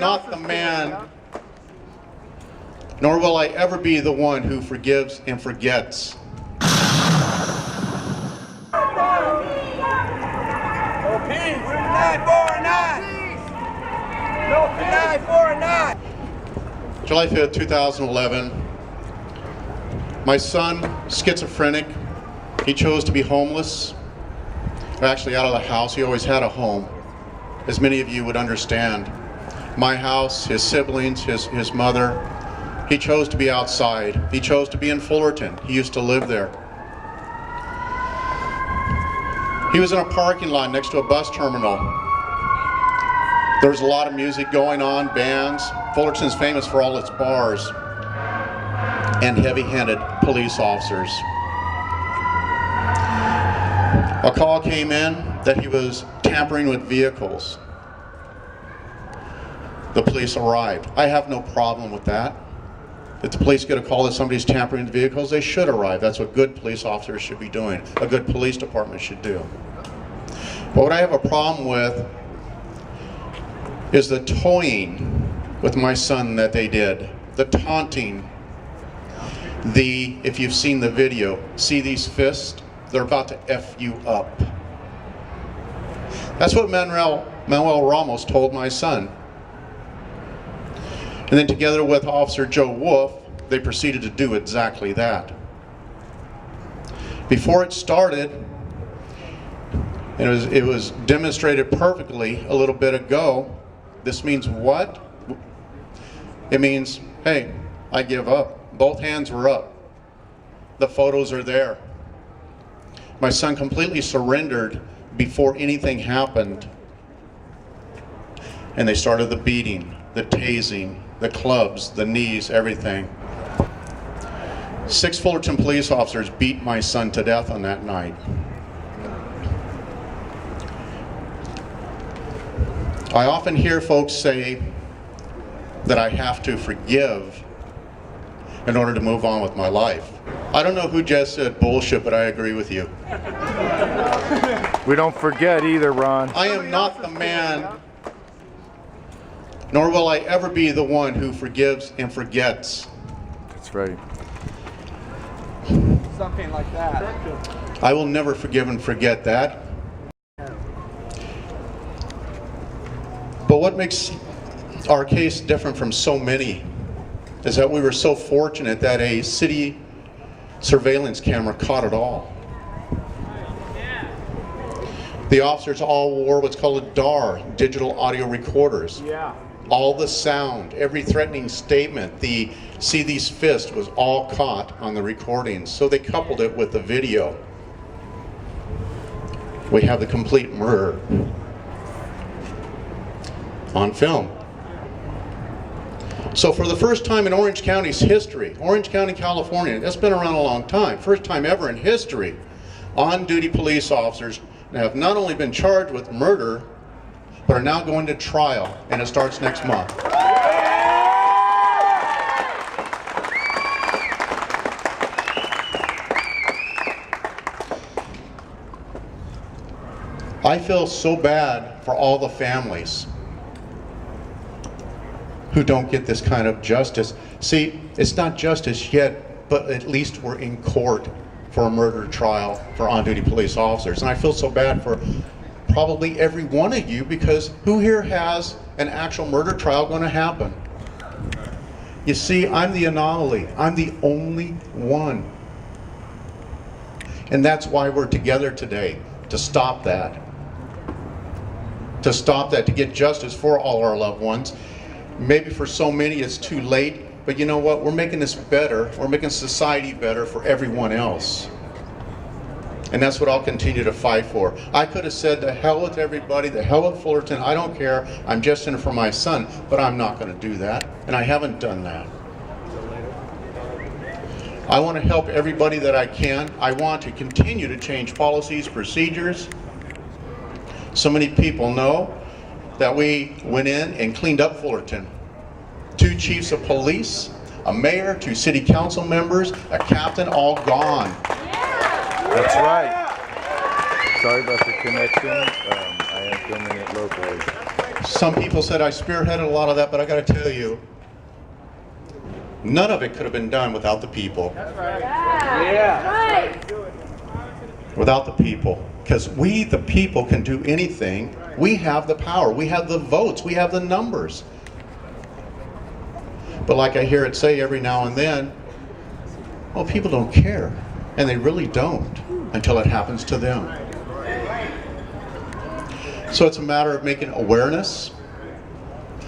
not the man, nor will I ever be the one who forgives and forgets. No peace. 949. No peace. 949. July 5th, 2011. My son, schizophrenic, he chose to be homeless. Actually out of the house. He always had a home, as many of you would understand. My house, his siblings, his mother. He chose to be outside. He chose to be in Fullerton. He used to live there. He was in a parking lot next to a bus terminal. There was a lot of music going on, bands. Fullerton's famous for all its bars and heavy-handed police officers. A call came in that he was tampering with vehicles. The police arrived. I have no problem with that. If the police get a call that somebody's tampering with vehicles, they should arrive. That's what good police officers should be doing. A good police department should do. But what I have a problem with is the toying with my son that they did. The taunting. If you've seen the video, see these fists? They're about to F you up. That's what Manuel Ramos told my son. And then together with Officer Joe Wolf, they proceeded to do exactly that. Before it started, it was demonstrated perfectly a little bit ago. This means what? It means, hey, I give up. Both hands were up. The photos are there. My son completely surrendered before anything happened. And they started the beating, the tasing, the clubs, the knees, everything. 6 Fullerton police officers beat my son to death on that night. I often hear folks say that I have to forgive in order to move on with my life. I don't know who just said bullshit, but I agree with you. We don't forget either, Ron. I am not the man, nor will I ever be the one who forgives and forgets. That's right. Something like that. I will never forgive and forget that. But what makes our case different from so many is that we were so fortunate that a city surveillance camera caught it all. The officers all wore what's called a DAR, digital audio recorders. Yeah. All the sound, every threatening statement, see these fists was all caught on the recordings. So they coupled it with the video. We have the complete murder on film. So for the first time in Orange County's history, Orange County, California, that's been around a long time, first time ever in history, on-duty police officers have not only been charged with murder, but are now going to trial, and it starts next month. I feel so bad for all the families who don't get this kind of justice. See, it's not justice yet, but at least we're in court for a murder trial for on-duty police officers. And I feel so bad for probably every one of you, because who here has an actual murder trial going to happen? You see, I'm the anomaly. I'm the only one. And that's why we're together today, to stop that. To stop that, to get justice for all our loved ones. Maybe for so many it's too late, but you know what? We're making this better. We're making society better for everyone else. And that's what I'll continue to fight for. I could have said the hell with everybody, the hell with Fullerton, I don't care, I'm just in it for my son, but I'm not going to do that, and I haven't done that. I want to help everybody that I can. I want to continue to change policies, procedures. So many people know that we went in and cleaned up Fullerton. 2 chiefs of police, a mayor, 2 city council members, a captain, all gone. That's right. Sorry about the connection. I am filming it locally. Some people said I spearheaded a lot of that, but I got to tell you, none of it could have been done without the people. Yeah. Without the people. Because we, the people, can do anything. We have the power. We have the votes. We have the numbers. But like I hear it say every now and then, well, people don't care. And they really don't until it happens to them. So it's a matter of making awareness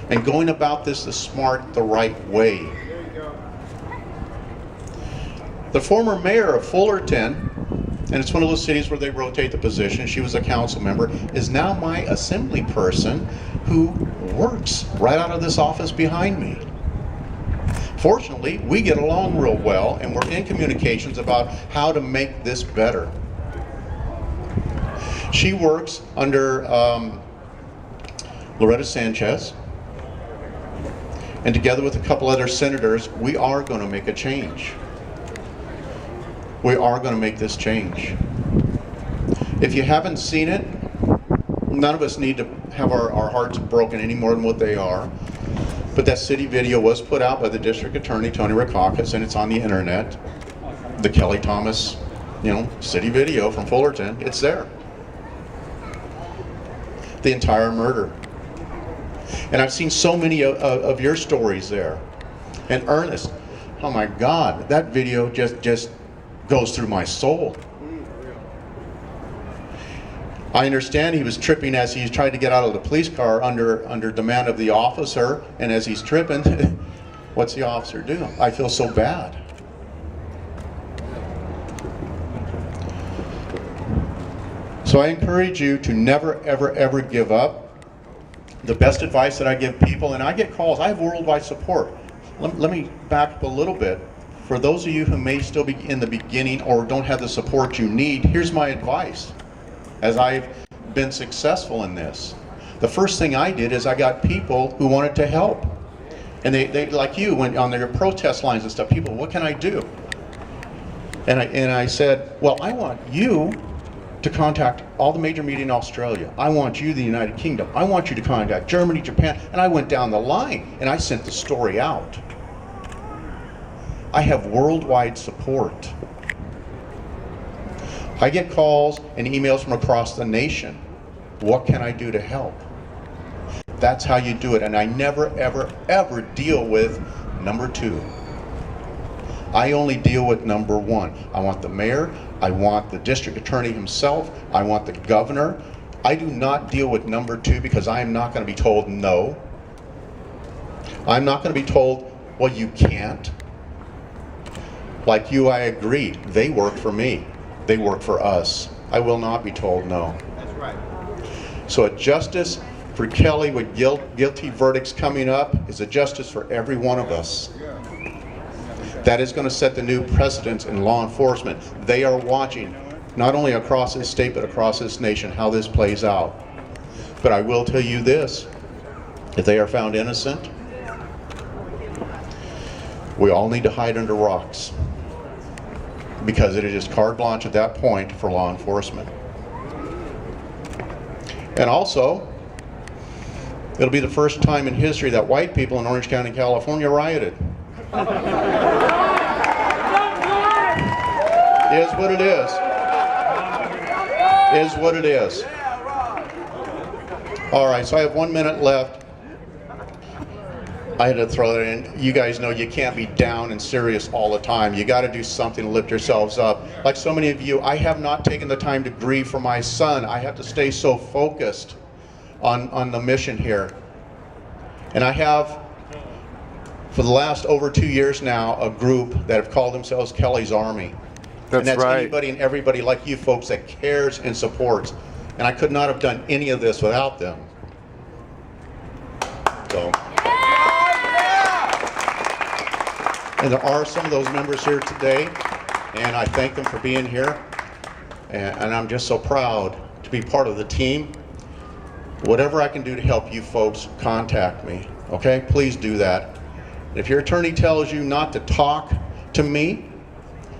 and going about this the smart, the right way. The former mayor of Fullerton, and it's one of those cities where they rotate the position, she was a council member, is now my assembly person who works right out of this office behind me. Fortunately, we get along real well, and we're in communications about how to make this better. She works under Loretta Sanchez, and together with a couple other senators, we are going to make a change. We are going to make this change. If you haven't seen it, none of us need to have our hearts broken any more than what they are. But that city video was put out by the district attorney, Tony Rakakis, and it's on the internet. The Kelly Thomas, city video from Fullerton, it's there. The entire murder. And I've seen so many of your stories there. And Ernest, oh my God, that video just goes through my soul. I understand he was tripping as he tried to get out of the police car under demand of the officer, and as he's tripping, what's the officer do? I feel so bad. So I encourage you to never, ever, ever give up. The best advice that I give people, and I get calls, I have worldwide support. Let me back up a little bit. For those of you who may still be in the beginning or don't have the support you need, here's my advice. As I've been successful in this, the first thing I did is I got people who wanted to help. And they like you, went on their protest lines and stuff. People, what can I do? And I said, well, I want you to contact all the major media in Australia. I want you, the United Kingdom. I want you to contact Germany, Japan. And I went down the line and I sent the story out. I have worldwide support. I get calls and emails from across the nation. What can I do to help? That's how you do it. And I never, ever, ever deal with number two. I only deal with number one. I want the mayor. I want the district attorney himself. I want the governor. I do not deal with number two because I am not going to be told no. I'm not going to be told, well, you can't. Like you, I agree. They work for me. They work for us. I will not be told no. That's right. So a justice for Kelly with guilty verdicts coming up is a justice for every one of us. That is going to set the new precedents in law enforcement. They are watching, not only across this state, but across this nation, how this plays out. But I will tell you this, if they are found innocent, we all need to hide under rocks. Because it is just carte blanche at that point for law enforcement. And also, it'll be the first time in history that white people in Orange County, California rioted. Is what it is. Is what it is. All right, so I have 1 minute left. I had to throw that in. You guys know you can't be down and serious all the time. You got to do something to lift yourselves up. Like so many of you, I have not taken the time to grieve for my son. I have to stay so focused on the mission here. And I have, for the last over 2 years now, a group that have called themselves Kelly's Army. And that's right. Anybody and everybody like you folks that cares and supports. And I could not have done any of this without them. So. And there are some of those members here today, and I thank them for being here. And I'm just so proud to be part of the team. Whatever I can do to help you folks, contact me, okay? Please do that. If your attorney tells you not to talk to me,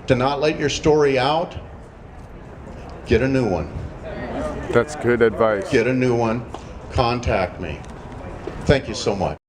to not let your story out, get a new one. That's good advice. Get a new one, contact me. Thank you so much.